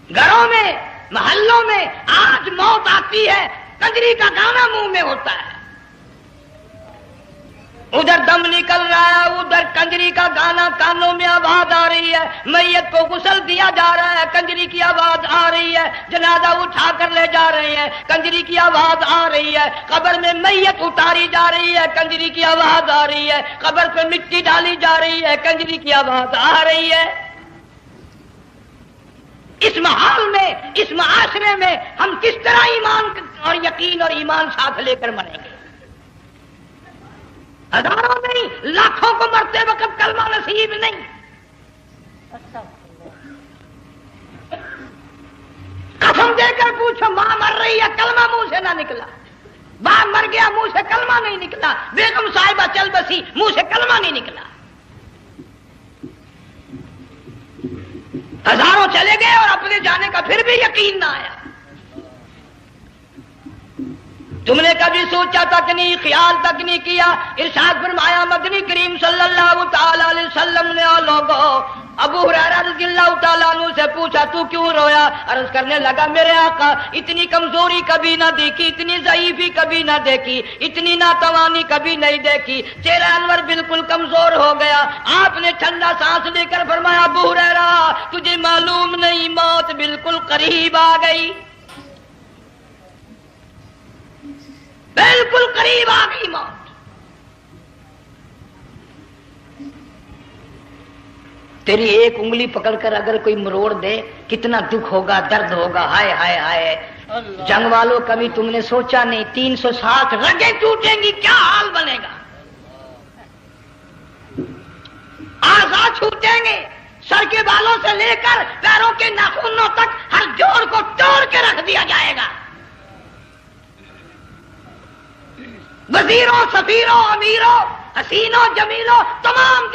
گھروں میں، محلوں میں آج موت آتی ہے، کنجری کا گانا منہ میں ہوتا ہے، ادھر دم نکل رہا ہے، ادھر کنجری کا گانا، کانوں میں آواز آ رہی ہے، میت کو غسل دیا جا رہا ہے، کنجری کی آواز آ رہی ہے، جنازہ اٹھا کر لے جا رہے ہیں، کنجری کی آواز آ رہی ہے، قبر میں میت اتاری جا رہی ہے، کنجری کی آواز آ رہی ہے، قبر پہ مٹی ڈالی جا رہی ہے، کنجری کی آواز آ رہی ہے۔ اس ماحول میں، اس معاشرے میں ہم کس طرح ایمان اور یقین اور ایمان ساتھ لے کر مریں گے؟ ہزاروں نہیں، لاکھوں کو مرتے وقت کلمہ نصیب نہیں۔ قسم دے کر پوچھو، ماں مر رہی ہے، کلمہ منہ سے نہ نکلا، باپ مر گیا، منہ سے کلمہ نہیں نکلا، بیگم صاحبہ چل بسی، منہ سے کلمہ نہیں نکلا۔ ہزاروں چلے گئے اور اپنے جانے کا پھر بھی یقین نہ آیا۔ تم نے کبھی سوچا تک نہیں، خیال تک نہیں کیا۔ ارشاد فرمایا مدنی کریم صلی اللہ تعالی علیہ وسلم نے، اور لوگوں ابو ہریرہ رضی اللہ تعالیٰ عنہ سے پوچھا تو کیوں رویا؟ عرض کرنے لگا میرے آقا اتنی کمزوری کبھی نہ دیکھی، اتنی ضعیفی کبھی نہ دیکھی، اتنی ناتوانی کبھی نہیں دیکھی، چہرہ انور بالکل کمزور ہو گیا۔ آپ نے ٹھنڈا سانس لے کر فرمایا ابو ہریرہ تجھے معلوم نہیں موت بالکل قریب آ گئی، بالکل قریب آ گئی موت۔ تیری ایک انگلی پکڑ کر اگر کوئی مروڑ دے کتنا دکھ ہوگا، درد ہوگا، ہائے ہائے ہائے۔ جنگ والوں کبھی تم نے سوچا نہیں 360 رگیں ٹوٹیں گی کیا حال بنے گا، اعضاء چھوٹیں گے، سر کے بالوں سے لے کر پیروں کے ناخنوں تک ہر جوڑ کو توڑ کے رکھ دیا جائے گا، وزیروں، سفیروں، امیروں، حسینوں، جمیلوں، تمام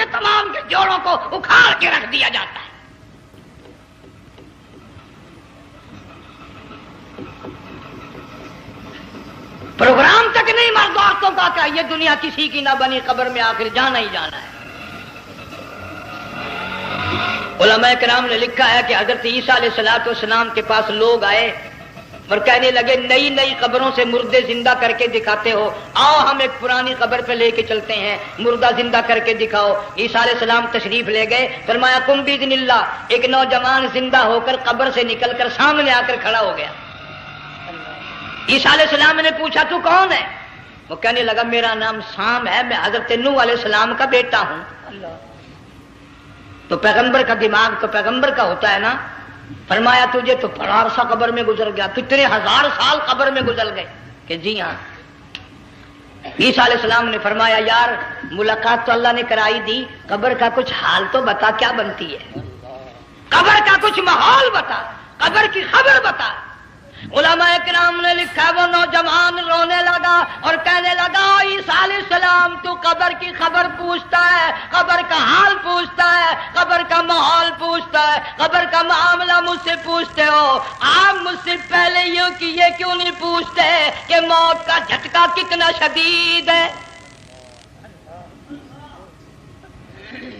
کے جوڑوں کو اکھاڑ کے رکھ دیا جاتا ہے۔ پروگرام تک نہیں مرد عورتوں کا کہ یہ دنیا کسی کی نہ بنی، قبر میں آخر جانا ہی جانا ہے۔ علماء کرام نے لکھا ہے کہ حضرت عیسیٰ علیہ السلام کے پاس لوگ آئے اور کہنے لگے نئی نئی قبروں سے مردے زندہ کر کے دکھاتے ہو، آؤ ہم ایک پرانی قبر پہ لے کے چلتے ہیں، مردہ زندہ کر کے دکھاؤ۔ عیسیٰ علیہ السلام تشریف لے گئے، فرمایا قم باذن اللہ، ایک نوجوان زندہ ہو کر قبر سے نکل کر سامنے آ کر کھڑا ہو گیا۔ عیسیٰ علیہ السلام نے پوچھا تو کون ہے؟ وہ کہنے لگا میرا نام سام ہے، میں حضرت نوح علیہ السلام کا بیٹا ہوں۔ تو پیغمبر کا دماغ تو پیغمبر کا ہوتا ہے نا۔ فرمایا تجھے تو بڑا عرصہ قبر میں گزر گیا، کتنے ہزار سال قبر میں گزر گئے؟ کہ جی ہاں۔ عیسیٰ علیہ السلام نے فرمایا یار ملاقات تو اللہ نے کرائی دی، قبر کا کچھ حال تو بتا کیا بنتی ہے، قبر کا کچھ ماحول بتا، قبر کی خبر بتا۔ علماء کرام نے لکھا وہ نوجوان رونے لگا اور کہنے لگا عیسیٰ علیہ السلام تو قبر کی خبر پوچھتا ہے، قبر کا حال پوچھتا ہے، قبر کا ماحول پوچھتا ہے، قبر کا معاملہ مجھ سے پوچھتے ہو، آپ مجھ سے پہلے یہ کیوں نہیں پوچھتے کہ موت کا جھٹکا کتنا شدید ہے؟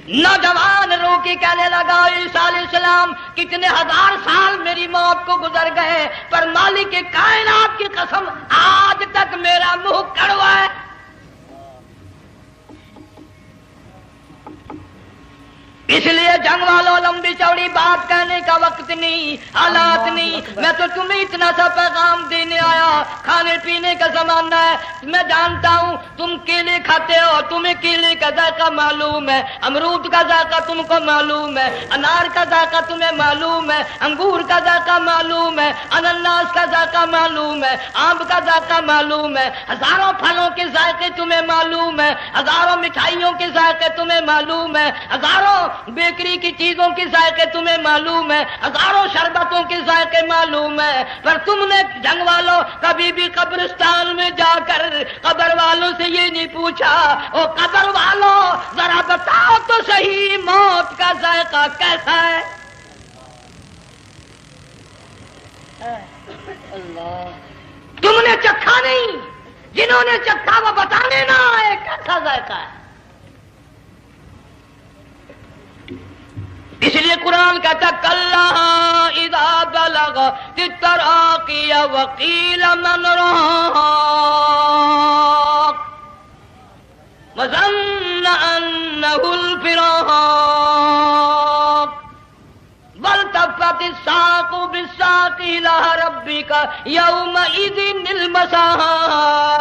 نوجوان رو کے کہنے لگا عیسیٰ علیہ السلام کتنے ہزار سال میری موت کو گزر گئے، پر مالک کائنات کی قسم آج تک میرا منہ کڑوا ہے۔ اس لیے جنگ والوں لمبی چوڑی بات کہنے کا وقت نہیں، حالات نہیں، میں تو تمہیں اتنا سا پیغام دینے آیا، کھانے پینے کا زمانہ ہے، میں جانتا ہوں تم کیلے کھاتے ہو، تمہیں کیلے کا ذائقہ معلوم ہے، امرود کا ذائقہ تم کو معلوم ہے، انار کا ذائقہ تمہیں معلوم ہے، انگور کا ذائقہ معلوم ہے، انناس کا ذائقہ معلوم ہے، آم کا ذائقہ معلوم ہے، ہزاروں پھلوں کے ذائقے تمہیں معلوم ہے، ہزاروں مٹھائیوں کے ذائقے تمہیں معلوم ہے، ہزاروں بیکری کی چیزوں کے ذائقے تمہیں معلوم ہے، ہزاروں شربتوں کے ذائقے معلوم ہے، پر تم نے جنگ والوں کبھی بھی قبرستان میں جا کر قبر والوں سے یہ نہیں پوچھا او قبر والوں ذرا بتاؤ تو صحیح موت کا ذائقہ کیسا ہے؟ تم نے چکھا نہیں، جنہوں نے چکھا وہ بتانے نہ آئے کیسا ذائقہ ہے۔ اس لیے قرآن کہتا کلا اذا بلغت التراقی وقیل من راق وظن انه الفراق والتفت الساق بالساق الى ربك يومئذ المساق۔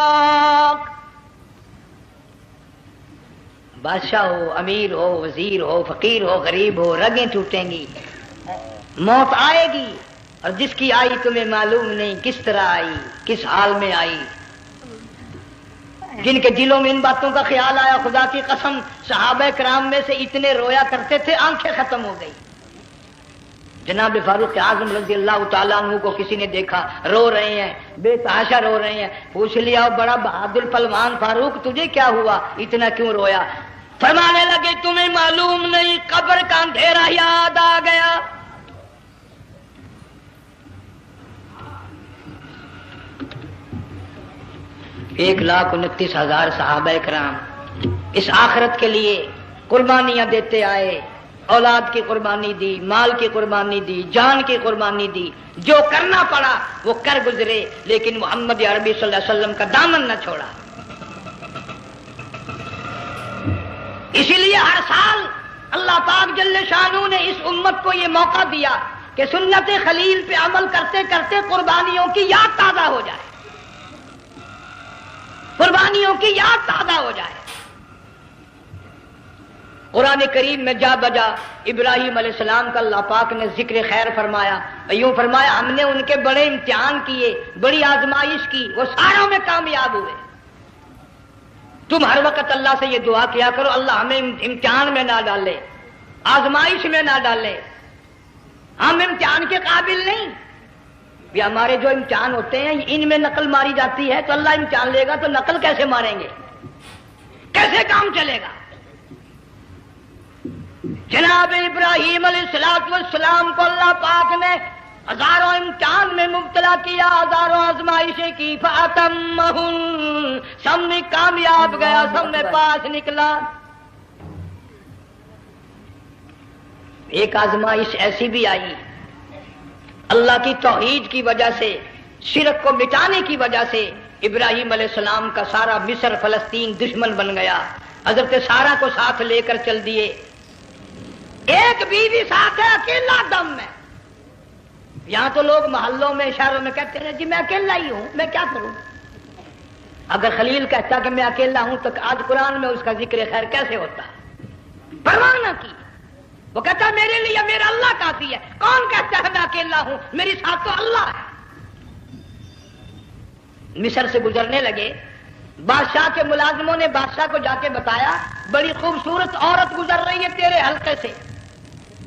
بادشاہ ہو، امیر ہو، وزیر ہو، فقیر ہو، غریب ہو، رگیں ٹوٹیں گی، موت آئے گی، اور جس کی آئی تمہیں معلوم نہیں کس طرح آئی، کس حال میں آئی۔ جن کے دلوں میں ان باتوں کا خیال آیا خدا کی قسم صحابہ کرام میں سے اتنے رویا کرتے تھے آنکھیں ختم ہو گئی۔ جناب فاروق اعظم رضی اللہ تعالیٰ عنہ کو کسی نے دیکھا رو رہے ہیں، بے تحاشا رو رہے ہیں، پوچھ لیا بڑا بہادر پہلوان فاروق تجھے کیا ہوا، اتنا کیوں رویا؟ فرمانے لگے تمہیں معلوم نہیں قبر کا اندھیرا یاد آ گیا۔ ایک 1,29,000 صحابہ کرام اس آخرت کے لیے قربانیاں دیتے آئے، اولاد کی قربانی دی، مال کی قربانی دی، جان کی قربانی دی، جو کرنا پڑا وہ کر گزرے، لیکن محمد عربی صلی اللہ علیہ وسلم کا دامن نہ چھوڑا۔ اسی لیے ہر سال اللہ پاک جل شانہ نے اس امت کو یہ موقع دیا کہ سنت خلیل پہ عمل کرتے کرتے قربانیوں کی یاد تازہ ہو جائے، قربانیوں کی یاد تازہ ہو جائے۔ قرآن کریم میں جا بجا ابراہیم علیہ السلام کا اللہ پاک نے ذکر خیر فرمایا، یوں فرمایا ہم نے ان کے بڑے امتحان کیے، بڑی آزمائش کی، وہ ساروں میں کامیاب ہوئے۔ تم ہر وقت اللہ سے یہ دعا کیا کرو اللہ ہمیں امتحان میں نہ ڈالے، آزمائش میں نہ ڈالے، ہم امتحان کے قابل نہیں۔ یہ ہمارے جو امتحان ہوتے ہیں ان میں نقل ماری جاتی ہے، تو اللہ امتحان لے گا تو نقل کیسے ماریں گے، کیسے کام چلے گا؟ جناب ابراہیم علیہ السلام کو اللہ پاک نے ہزاروں امتحان میں مبتلا کیا، ہزاروں آزمائشیں کی، فَأَتَمَّهُنَّ سب میں کامیاب گیا، سب میں پاس نکلا۔ ایک آزمائش ایسی بھی آئی اللہ کی توحید کی وجہ سے، شرک کو مٹانے کی وجہ سے ابراہیم علیہ السلام کا سارا مصر فلسطین دشمن بن گیا، حضرت سارہ کو ساتھ لے کر چل دیے، ایک بیوی ساتھ ہے، اکیلا دم ہے۔ یہاں تو لوگ محلوں میں شہروں میں کہتے ہیں جی میں اکیلا ہی ہوں، میں کیا کروں؟ اگر خلیل کہتا کہ میں اکیلا ہوں تو آج قرآن میں اس کا ذکر خیر کیسے ہوتا؟ پرواہ نہ کی، وہ کہتا میرے لیے میرا اللہ کافی ہے۔ کون کہتا ہے میں اکیلا ہوں؟ میری ساتھ تو اللہ ہے۔ مصر سے گزرنے لگے، بادشاہ کے ملازموں نے بادشاہ کو جا کے بتایا بڑی خوبصورت عورت گزر رہی ہے تیرے حلقے سے،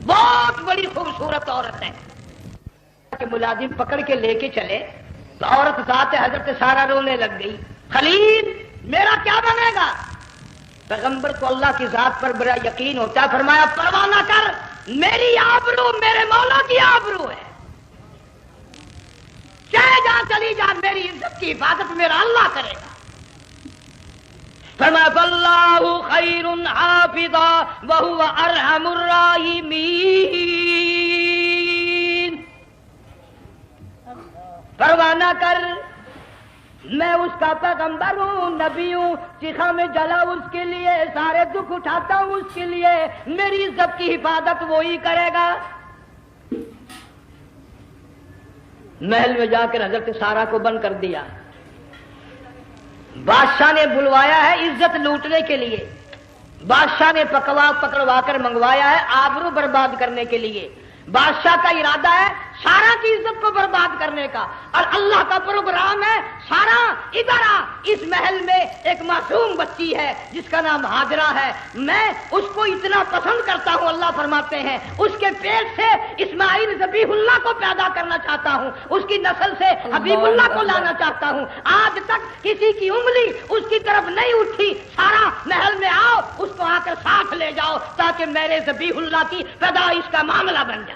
بہت بڑی خوبصورت عورت ہے۔ کہ ملازم پکڑ کے لے کے چلے تو عورت ذات حضرت سارہ رونے لگ گئی، خلیل میرا کیا بنے گا؟ پیغمبر کو اللہ کی ذات پر بڑا یقین ہوتا ہے، فرمایا پرواہ نہ کر، میری آبرو میرے مولا کی آبرو ہے، چاہے جہاں چلی جا میری عزت کی حفاظت میرا اللہ کرے گا۔ فرمایا فاللہ خیر حافظا وہو ارحم الراحمین، پرواہ نہ کر، میں اس کا پیغمبر ہوں، نبی ہوں، چیخا میں جلا اس کے لیے، سارے دکھ اٹھاتا ہوں اس کے لیے، میری عزت کی حفاظت وہی کرے گا۔ محل میں جا کر حضرت سارہ کو بند کر دیا، بادشاہ نے بلوایا ہے عزت لوٹنے کے لیے، بادشاہ نے پکڑوا کر منگوایا ہے آبرو برباد کرنے کے لیے، بادشاہ کا ارادہ ہے سارہ کی عزت کو برباد کرنے کا، اور اللہ کا پروگرام ہے سارہ ادھر آ، اس محل میں ایک معصوم بچی ہے جس کا نام ہاجرہ ہے، میں اس کو اتنا پسند کرتا ہوں، اللہ فرماتے ہیں اس کے پیٹ سے اسماعیل ذبیح اللہ کو پیدا کرنا چاہتا ہوں، اس کی نسل سے حبیب اللہ کو لانا چاہتا ہوں، آج تک کسی کی انگلی اس کی طرف نہیں اٹھی، سارا محل میں آؤ، اس کو آ کر ساتھ لے جاؤ تاکہ میرے ذبیح اللہ کی پیدائش کا معاملہ بن جائے۔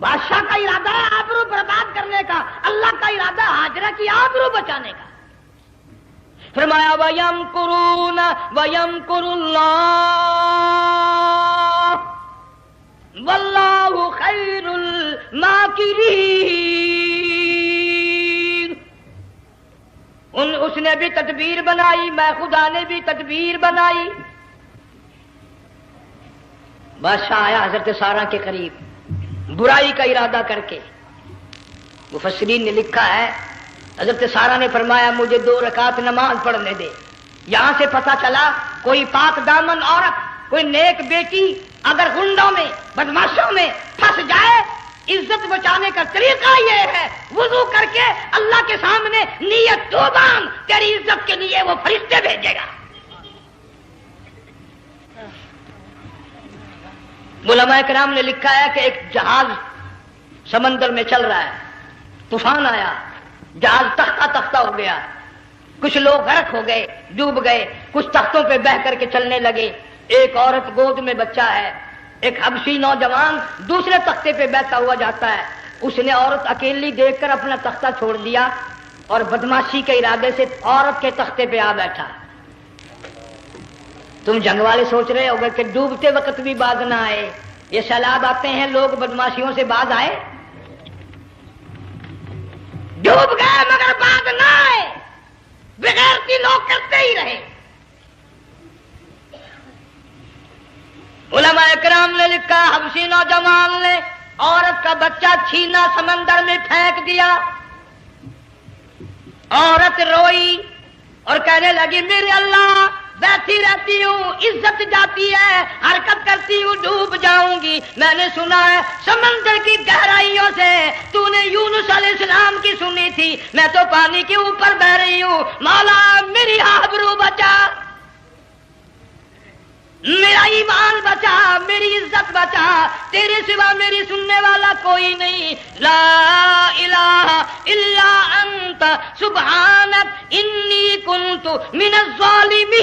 بادشاہ کا ارادہ ہے آبرو برباد کرنے کا، اللہ کا ارادہ ہاجرہ کی آبرو بچانے کا۔ فرمایا وَيَمْكُرُونَ وَيَمْكُرُ اللَّهُ وَاللَّهُ خَيْرُ الْمَاكِرِينَ، اس نے بھی تدبیر بنائی، میں خدا نے بھی تدبیر بنائی۔ بادشاہ آیا حضرت سارہ کے قریب برائی کا ارادہ کر کے، مفسرین نے لکھا ہے حضرت سارہ نے فرمایا مجھے 2 رکعت نماز پڑھنے دے۔ یہاں سے پتہ چلا کوئی پاک دامن عورت، کوئی نیک بیٹی اگر غنڈوں میں بدماشوں میں پھنس جائے، عزت بچانے کا طریقہ یہ ہے وضو کر کے اللہ کے سامنے نیت تو باندھ، تیری عزت کے لیے وہ فرشتے بھیجے گا۔ علماء کرام نے لکھا ہے کہ ایک جہاز سمندر میں چل رہا ہے، طوفان آیا، جہاز تختہ تختہ ہو گیا، کچھ لوگ غرق ہو گئے، ڈوب گئے، کچھ تختوں پہ بہ کر کے چلنے لگے، ایک عورت گود میں بچہ ہے، ایک حبشی نوجوان دوسرے تختے پہ بیٹھا ہوا جاتا ہے، اس نے عورت اکیلی دیکھ کر اپنا تختہ چھوڑ دیا اور بدماشی کے ارادے سے عورت کے تختے پہ آ بیٹھا۔ تم جنگ والے سوچ رہے ہوگے کہ ڈوبتے وقت بھی باز نہ آئے، یہ سیلاب آتے ہیں لوگ بدماشیوں سے باز آئے؟ ڈوب گئے مگر باز نہ آئے، بغیرتی لوگ کرتے ہی رہے۔ علماء کرام نے لکھا حبشی نوجوان نے عورت کا بچہ چھینا سمندر میں پھینک دیا، عورت روئی اور کہنے لگی میرے اللہ بیٹھی رہتی ہوں، عزت جاتی ہے، حرکت کرتی ہوں ڈوب جاؤں گی، میں نے سنا ہے سمندر کی گہرائیوں سے تو نے یونس علیہ السلام کی سنی تھی، میں تو پانی کے اوپر بہ رہی ہوں، مولا میری آبرو بچا، میرا ایمان بچا، میری عزت بچا، تیرے سوا میری سننے والا کوئی نہیں، لا الہ الا انت سبحانک انی کنت من الظالمین۔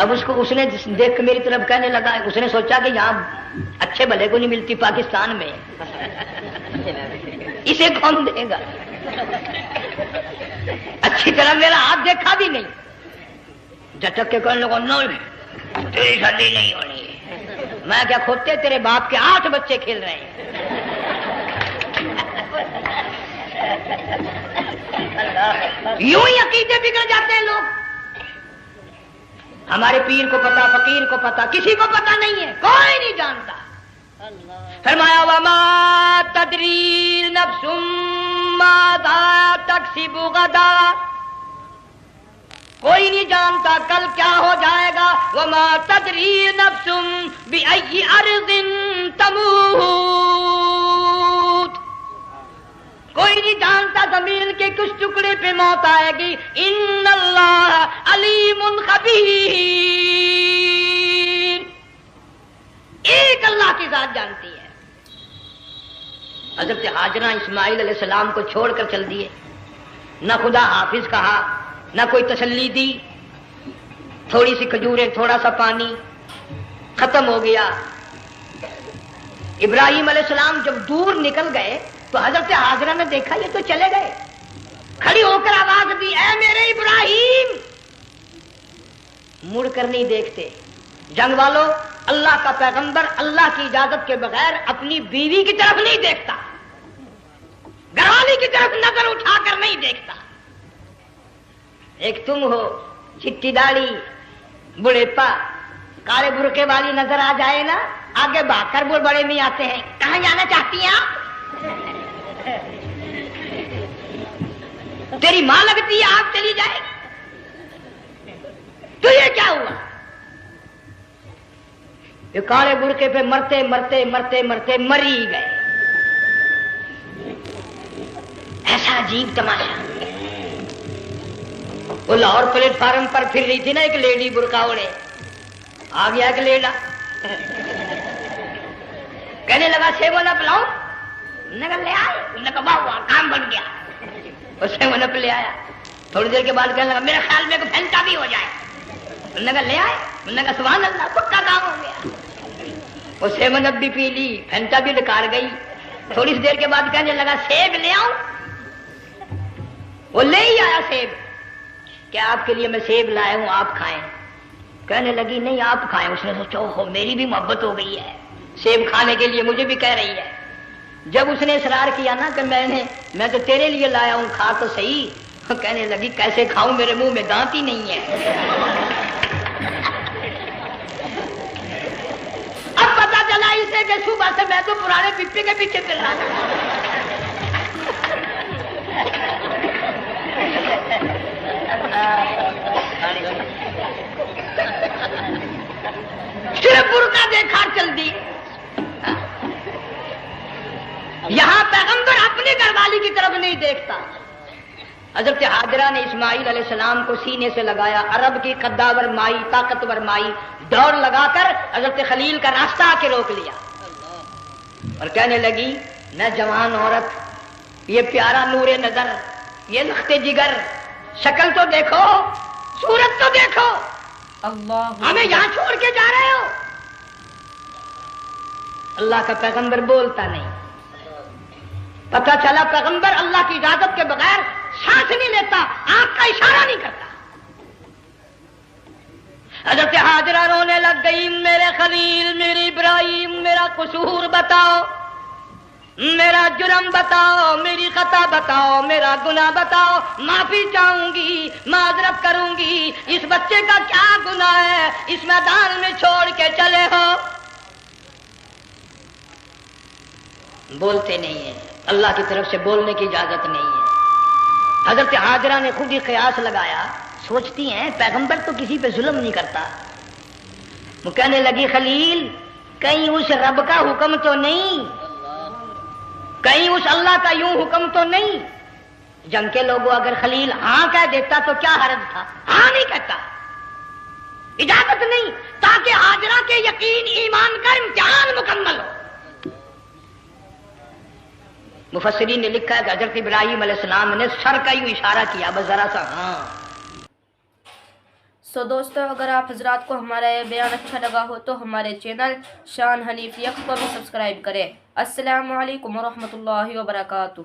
اب اس نے دیکھ کے میری طرف کہنے لگا، اس نے سوچا کہ یہاں اچھے بھلے کو نہیں ملتی پاکستان میں، اسے کون دے گا؟ اچھی طرح میرا ہاتھ دیکھا بھی نہیں، جھٹک کے کہنے لگا نہیں تیری شادی نہیں ہونی۔ میں کیا کھوتے تیرے باپ کے 8 بچے کھیل رہے ہیں۔ یوں ہی عقیدے بگڑ جاتے ہیں لوگ۔ ہمارے پیر کو پتا، فقیر کو پتا، کسی کو پتا نہیں ہے، کوئی نہیں جانتا۔ فرمایا وما تدری نفس ماذا تکسب غدا، کوئی نہیں جانتا کل کیا ہو جائے گا۔ وما تدری نفس بأی ارض تموت، کوئی نہیں جانتا زمین کے کس ٹکڑے پہ موت آئے گی۔ ان اللہ علیم خبیر، ایک اللہ کی ذات جانتی ہے۔ حضرت ہاجرہ اسماعیل علیہ السلام کو چھوڑ کر چل دیے، نہ خدا حافظ کہا، نہ کوئی تسلی دی، تھوڑی سی کھجوریں، تھوڑا سا پانی، ختم ہو گیا۔ ابراہیم علیہ السلام جب دور نکل گئے تو حضرت ہاجرہ نے دیکھا یہ تو چلے گئے، کھڑی ہو کر آواز دی، اے میرے ابراہیم۔ مڑ کر نہیں دیکھتے۔ جنگ والوں، اللہ کا پیغمبر اللہ کی اجازت کے بغیر اپنی بیوی کی طرف نہیں دیکھتا، گھر والی کی طرف نظر اٹھا کر نہیں دیکھتا۔ ایک تم ہو، چٹی داڑھی، بڑھیپا، کالے برقعے والی نظر آ جائے نا، آگے بھاگ کر بڑے میں آتے ہیں، کہاں جانا چاہتی ہیں آپ؟ تیری ماں لگتی ہے آپ چلی جائے، تو یہ کیا ہوا؟ یہ کالے برقعے پہ مرتے مرتے مرتے مرتے مری گئے۔ ایسا عجیب تماشا۔ وہ لاہور پلیٹ فارم پر پھر رہی تھی نا ایک لیڈی برقع اوڑے، آ گیا ایک لیڈا، کہنے لگا سیون اپ لاؤ، نے کہا لے آئے، نے کہا واہ واہ کام بن گیا، وہ سیون اپ لے آیا۔ تھوڑی دیر کے بعد کہنے لگا میرے خیال میں پھینٹا بھی ہو جائے، نے کہا لے آئے، نے کہا سبحان اللہ پکا کام ہو گیا۔ وہ سیون اپ بھی پی لی، پھینٹا بھی ڈکار گئی۔ تھوڑی سی دیر کے بعد کہنے لگا سیب لے آؤں، وہ لے ہی آیا سیب، کیا آپ کے لیے میں سیب لایا ہوں آپ کھائیں؟ کہنے لگی نہیں آپ کھائیں۔ اس نے سوچا ہو میری بھی محبت ہو گئی ہے، سیب کھانے کے لیے مجھے بھی کہہ رہی ہے۔ جب اس نے اصرار کیا نا کہ میں تو تیرے لیے لایا ہوں، کھا تو صحیح، کہنے لگی کیسے کھاؤں، میرے منہ میں دانت ہی نہیں ہے۔ اب پتا چلا اسے کہ صبح سے میں تو پرانے پپی کے پیچھے پھر رہا تھا۔ صرف برقع دیکھا چل دی۔ یہاں پیغمبر اپنی گھر والی کی طرف نہیں دیکھتا۔ حضرت ہاجرہ نے اسماعیل علیہ السلام کو سینے سے لگایا، عرب کی قداور مائی، طاقتور مائی، دوڑ لگا کر حضرت خلیل کا راستہ آ کے روک لیا اور کہنے لگی نہ جوان عورت، یہ پیارا نور نظر، یہ لخت جگر، شکل تو دیکھو، صورت تو دیکھو، اللہ ہمیں یہاں چھوڑ کے جا رہے ہو؟ اللہ کا پیغمبر بولتا نہیں۔ پتا چلا پیغمبر اللہ کی اجازت کے بغیر سانس نہیں لیتا، آنکھ کا اشارہ نہیں کرتا۔ حضرت ہاجرہ رونے لگ گئی، میرے خلیل، میرے ابراہیم، میرا قصور بتاؤ، میرا جرم بتاؤ، میری خطا بتاؤ، میرا گناہ بتاؤ، معافی چاہوں گی، معذرت کروں گی۔ اس بچے کا کیا گناہ ہے اس میدان میں چھوڑ کے چلے ہو؟ بولتے نہیں ہیں، اللہ کی طرف سے بولنے کی اجازت نہیں ہے۔ حضرت ہاجرہ نے خود ہی قیاس لگایا، سوچتی ہیں پیغمبر تو کسی پہ ظلم نہیں کرتا۔ وہ کہنے لگی خلیل، کہیں اس رب کا حکم تو نہیں، کہیں اس اللہ کا یوں حکم تو نہیں؟ جنگ کے لوگوں اگر خلیل ہاں کہہ دیتا تو کیا حرج تھا؟ ہاں نہیں کہتا، اجازت نہیں، تاکہ ہاجرہ کے یقین ایمان کا امتحان مکمل ہو۔ مفسرین نے لکھا ہے کہ حضرت ابراہیم علیہ السلام نے سر کا یوں اشارہ کیا، بس ذرا سا ہاں۔ دوستو اگر آپ حضرات کو ہمارا یہ بیان اچھا لگا ہو تو ہمارے چینل شان حنیف یک کو بھی سبسکرائب کریں۔ السلام علیکم ورحمۃ اللہ وبرکاتہ۔